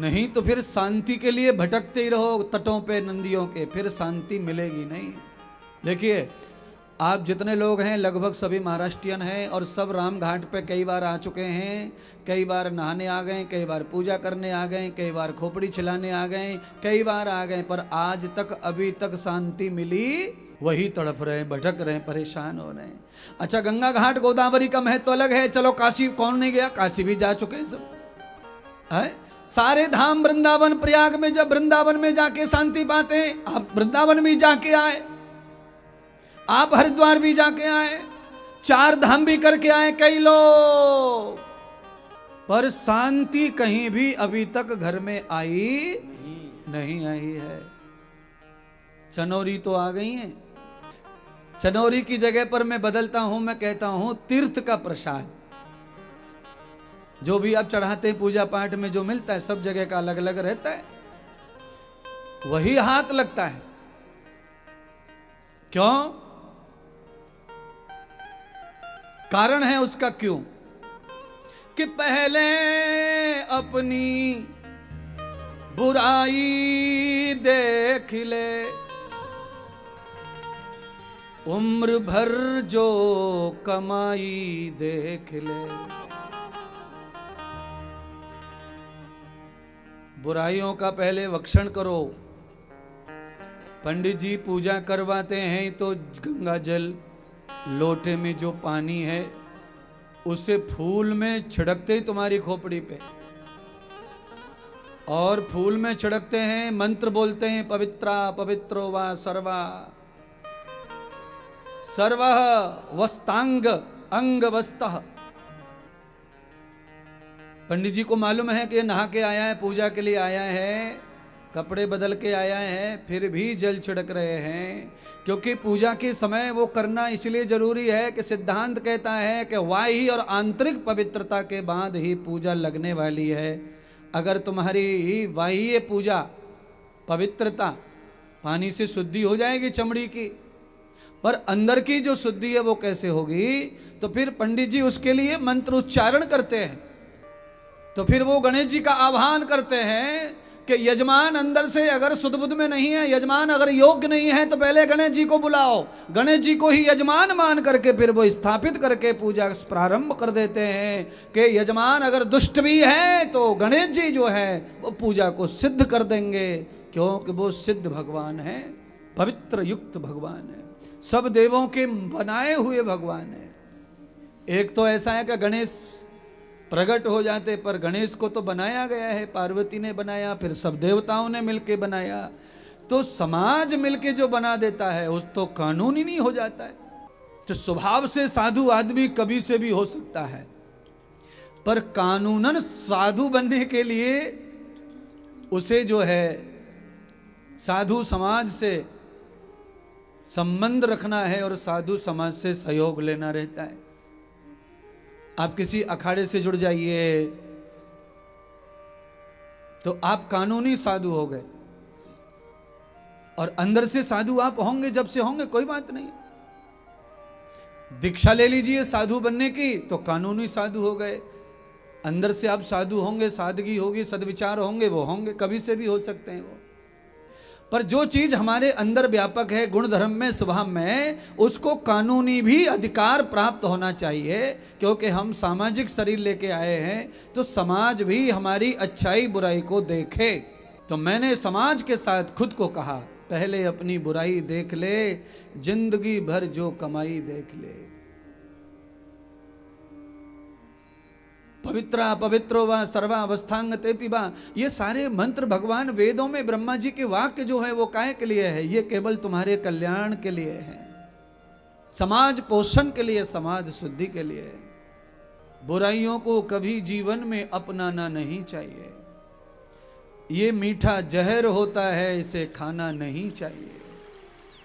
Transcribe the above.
नहीं तो फिर शांति के लिए भटकते ही रहो तटों पे नदियों के, फिर शांति मिलेगी नहीं। देखिए आप जितने लोग हैं लगभग सभी महाराष्ट्रियन हैं और सब राम घाट पे कई बार आ चुके हैं, कई बार नहाने आ गए, कई बार पूजा करने आ गए, कई बार खोपड़ी छिलाने आ गए, कई बार आ गए, पर आज तक अभी तक शांति मिली, वही तड़प रहे, भटक रहे, परेशान हो रहे हैं। अच्छा गंगा घाट गोदावरी का महत्व अलग है, चलो काशी कौन नहीं गया, काशी भी जा चुके हैं सब है। सारे धाम वृंदावन प्रयाग में, जब वृंदावन में जाके शांति पाते हैं, आप वृंदावन भी जाके आए, आप हरिद्वार भी जाके आए, 4 धाम भी करके आए कई लोग, पर शांति कहीं भी अभी तक घर में आई नहीं आई है। चनौरी तो आ गई है, चनौरी की जगह पर मैं बदलता हूं, मैं कहता हूं तीर्थ का प्रसाद। जो भी आप चढ़ाते हैं पूजा पाठ में जो मिलता है सब जगह का अलग अलग रहता है, वही हाथ लगता है। क्यों? कारण है उसका क्यों कि पहले अपनी बुराई देख ले, उम्र भर जो कमाई देख ले। बुराइयों का पहले वक्षण करो। पंडित जी पूजा करवाते हैं तो गंगा जल लोटे में जो पानी है उसे फूल में छिड़कते ही तुम्हारी खोपड़ी पे, और फूल में छिड़कते हैं, मंत्र बोलते हैं पवित्रा पवित्रो वा सर्वा सर्वः वस्तांग अंग वस्तः। पंडित जी को मालूम है कि ये नहा के आया है, पूजा के लिए आया है, कपड़े बदल के आया है, फिर भी जल छिड़क रहे हैं, क्योंकि पूजा के समय वो करना इसलिए जरूरी है कि सिद्धांत कहता है कि बाह्य और आंतरिक पवित्रता के बाद ही पूजा लगने वाली है। अगर तुम्हारी बाह्य पूजा पवित्रता पानी से शुद्धि हो जाएगी चमड़ी की, पर अंदर की जो शुद्धि है वो कैसे होगी? तो फिर पंडित जी उसके लिए मंत्र उच्चारण करते हैं, तो फिर वो गणेश जी का आह्वान करते हैं कि यजमान अंदर से अगर शुद्ध बुद्ध में नहीं है, यजमान अगर योग्य नहीं है, तो पहले गणेश जी को बुलाओ। गणेश जी को ही यजमान मान करके फिर वो स्थापित करके पूजा प्रारंभ कर देते हैं कि यजमान अगर दुष्ट भी है तो गणेश जी जो है वो पूजा को सिद्ध कर देंगे, क्योंकि वो सिद्ध भगवान है, पवित्र युक्त भगवान है, सब देवों के बनाए हुए भगवान है। एक तो ऐसा है कि गणेश प्रकट हो जाते, पर गणेश को तो बनाया गया है, पार्वती ने बनाया, फिर सब देवताओं ने मिलके बनाया, तो समाज मिलके जो बना देता है उस तो कानूनी नहीं हो जाता है। तो स्वभाव से साधु आदमी कभी से भी हो सकता है, पर कानूनन साधु बनने के लिए उसे जो है साधु समाज से संबंध रखना है और साधु समाज से सहयोग लेना रहता है। आप किसी अखाड़े से जुड़ जाइए तो आप कानूनी साधु हो गए, और अंदर से साधु आप होंगे, जब से होंगे कोई बात नहीं। दीक्षा ले लीजिए साधु बनने की तो कानूनी साधु हो गए, अंदर से आप साधु होंगे, सादगी होगी, सद्विचार होंगे, वो होंगे, कभी से भी हो सकते हैं वो। पर जो चीज हमारे अंदर व्यापक है गुण धर्म में, स्वभाव में, उसको कानूनी भी अधिकार प्राप्त होना चाहिए, क्योंकि हम सामाजिक शरीर लेके आए हैं तो समाज भी हमारी अच्छाई बुराई को देखे। तो मैंने समाज के साथ खुद को कहा, पहले अपनी बुराई देख ले, जिंदगी भर जो कमाई देख ले। पवित्रा पवित्रो वा सर्वा अवस्थांग ते पिबा, ये सारे मंत्र भगवान वेदों में ब्रह्मा जी के वाक्य जो है वो काहे के लिए है? ये केवल तुम्हारे कल्याण के लिए है, समाज पोषण के लिए, समाज शुद्धि के लिए। बुराइयों को कभी जीवन में अपनाना नहीं चाहिए, ये मीठा जहर होता है, इसे खाना नहीं चाहिए।